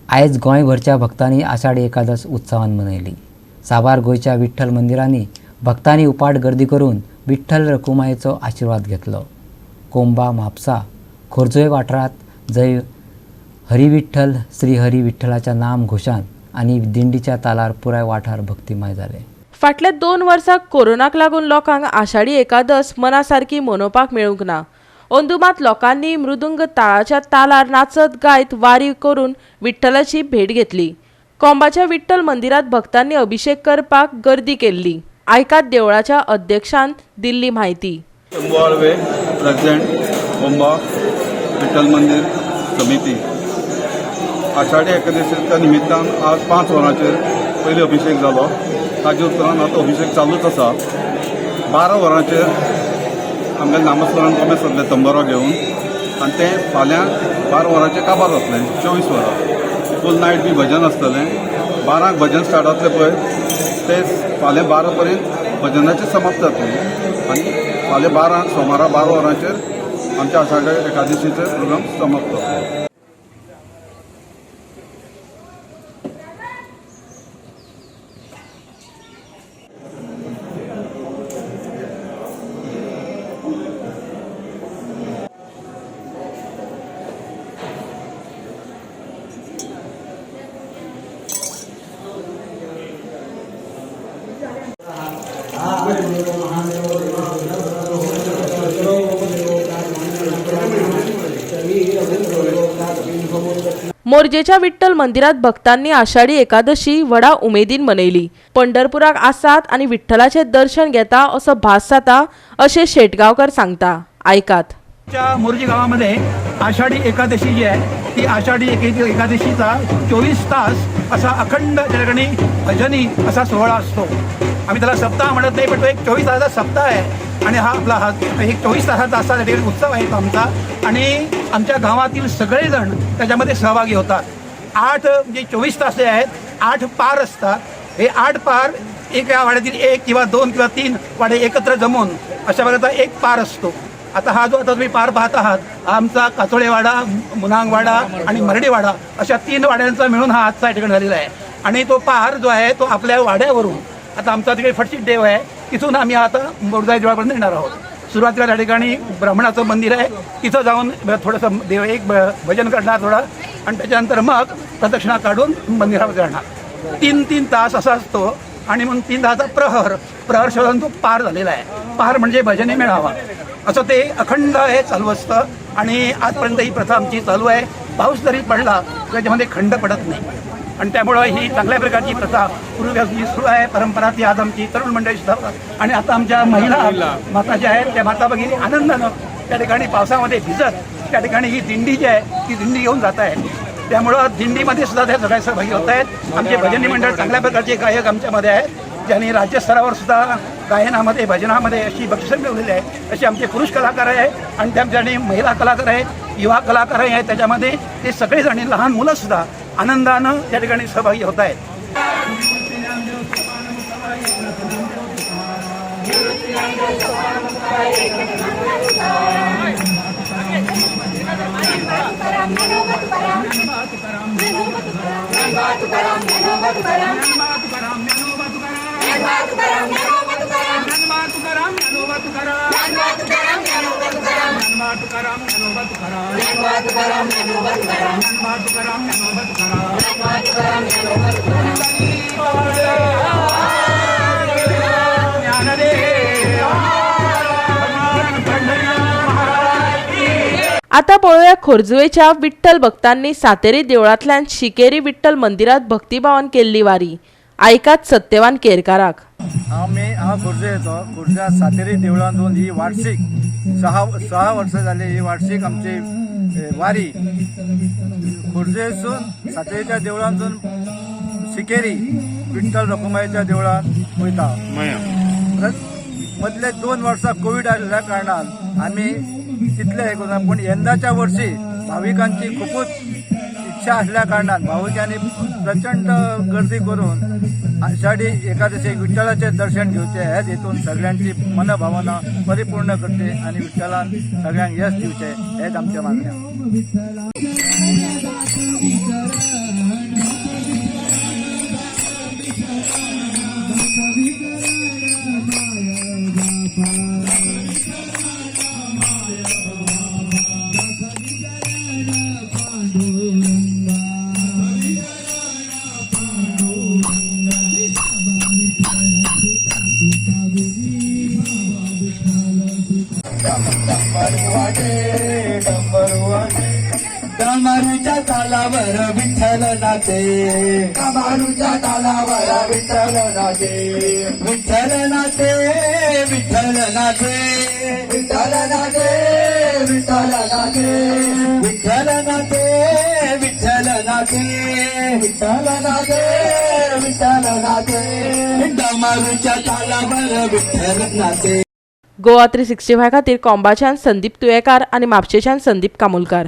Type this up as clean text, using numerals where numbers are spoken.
आयज गोंयभरच्या भक्तांनी आषाढी एकादश उत्सवान मनयली। साबार गोयच्या विठ्ठल मंदिरांनी भक्तांनी उपाट गर्दी करून विठ्ठल रखुमायेचो आशीर्वाद घेतलो। कोंबा म्हापसा खोर्जोय वाठारात जय हरी विठ्ठल श्री हरी विठ्ठलाच्या नाम घोषान आणि दिंडीच्या तालार पुराय वाठार भक्तिमय जाले। फाटल्या 2 वर्सां कोरोनाक लागून लोकांक आषाढी एकादश मनासारखी मनोवपाक मेळूंक ना। अंदुमात लोकांनी मृदुंग ताळाच्या तालार नाचत गायत वारी करून विठ्ठलाची भेट घेतली। कोंबाच्या विठ्ठल मंदिरात भक्तांनी अभिषेक करपाक गर्दी केल्ली। आयकात देवळाच्या अध्यक्षान दिल्ली माहिती। प्रेसिडेंट कोंबा विठ्ठल मंदिर समिती आषाढी एकादशीच्या निमित्तान आज 5 वरांचेर पयली अभिषेक जालो। ताजे उपरांत आता अभिषेक चालूच आसा। 12 वरांचेर आमगे नामस्मरण कोमे सदले तंबरो घेवन आनी ते फाल्यां 12 वरांचेर काबार जातलें। 24 वरां फूल नायट बी भजन आसतलें। 12क भजन स्टार्ट जातलें पळय ते फाल्यां 12 पर्यंत भजनाचें समाप्त जातलें आनी फाल्यां 12 सोमारा 12 वरांचेर आमच्या आषाढी एकादशीचे प्रोग्राम समाप्त जातले। मोरजेच्या विठ्ठल मंदिरात भक्तांनी आषाढी एकादशी व्हडा उमेदीन मनयली। पंढरपुराक आसात आणि विठ्ठलाचे दर्शन घेता असो भास जाता असे शेटगावकर सांगता। आयकात। मोरजी गावामध्ये आषाढी एकादशी जी आहे ती आषाढी एकादशीचा 24 तास असा अखंड त्या ठिकाणी भजनी असा सोहळा असतो। आम्ही त्याला सप्ताह म्हणत नाही, पण तो एक 24 तासाचा सप्ताह आहे आणि हा आपला एक 24 तासाचा असा ठिकाणी उत्सव आहे तो आमचा। आणि आमच्या गावातील सगळेजण त्याच्यामध्ये सहभागी होतात। 8 म्हणजे 24 तास आहेत, 8 पार असतात। हे 8 पार एका वाड्यातील 1 किंवा 2 किंवा 3 वाडे एकत्र जमून अशा प्रकारचा एक पार असतो। आता हा जो आता तुम्ही पार पाहत आहात हा आमचा काचोळेवाडा, मुनांगवाडा आणि मरडीवाडा अशा 3 वाड्यांचा मिळून हा आजचा ठिकाण झालेला आहे। आणि तो पार जो आहे तो आपल्या वाड्यावरून आता आमचा तिकडे फटशीट देव आहे तिथून आम्ही आता बोरजाई देवळापर्यंत येणार आहोत। सुरुवातीला त्या ठिकाणी ब्राह्मणाचं मंदिर आहे तिथं जाऊन थोडंसं देव एक भजन करणार थोडा आणि त्याच्यानंतर मग प्रदक्षिणा काढून मंदिरामध्ये जाणार। 3-3 तास असा असतो आणि मग 3 तासाचा प्रहर शोधून तो पार झालेला आहे। पार म्हणजे भजनी मेळावा असं ते अखंड हे चालू असतं आणि आजपर्यंत ही प्रथा आमची चालू आहे। पाऊस जरी पडला त्याच्यामध्ये खंड पडत नाही आणि त्यामुळं ही चांगल्या प्रकारची प्रथा पूर्वीपासून सुरू आहे। परंपरा ती आज आमची तरुण मंडळी सुद्धा आणि आता आमच्या महिला माता ज्या आहेत त्या माता भगिनी आनंदानं त्या ठिकाणी पावसामध्ये भिजत त्या ठिकाणी ही दिंडी जी आहे ती दिंडी घेऊन जात आहे। त्यामुळं दिंडीमध्ये सुद्धा त्या सगळ्या सहभागी होत आहेत। आमचे भजनी मंडळ चांगल्या प्रकारचे गायक आमच्यामध्ये आहेत ज्यांनी राज्यस्तरावर सुद्धा गायनामध्ये भजनामध्ये अशी बक्षिसं मिळवलेली आहे। असे आमचे पुरुष कलाकार आहे आणि त्याच्याने महिला कलाकार आहेत, युवा कलाकार आहेत। त्याच्यामध्ये ते सगळेजण लहान मुलं सुद्धा आनंदानं त्या ठिकाणी सहभागी होत आहेत। आता पळोवया खोर्जुवेच्या विठ्ठल भक्तांनी सातेरी देवळांतल्यान शिकेरी विठ्ठल मंदिरात भक्तिभावान केल्ली वारी। आयकात सत्यवान केरकाराक। हांव खोर्जे येतो। खोर्जा सातेरी देवळांतून ही वार्षिक 6 वर्सां जाली ही वार्षिक आमची वारी खोर्जेसून सातेरीच्या देवळांतून शिकेरी विठ्ठल रखुमायेच्या देवळांत वयता। मदले 2 वर्सां कोविड आशिल्ल्या कारणान आमी तितले हे करना, पूण यंदाच्या वर्षी भाविकांची खूपच इच्छा असल्या कारणान भाविकांनी प्रचंड गर्दी करून आषाढी एकादशीक विठ्ठलाचे दर्शन घेवचे हेच हेतून सगळ्यांची मनभावना परिपूर्ण करते आणि विठ्ठलान सगळ्यांक यश दिवचे हेच आमचे मागणे। कमारूच्या तालावर विठ्ठल नाचे कमारूच्या तालावर विठ्ठल नाचे विठ्ठल नाचे विठ्ठल नाचे विठ्ठल नाचे विठ्ठल नाचे विठ्ठल नाचे विठ्ठल नाचे विठ्ठल नाचे विठ्ठल नाचे कमारूच्या तालावर विठ्ठल नाचे. गोवा 365 खातीर कोंबाच्यान संदीप तुयेकार आनी म्हापशेच्यान संदीप कामुलकार.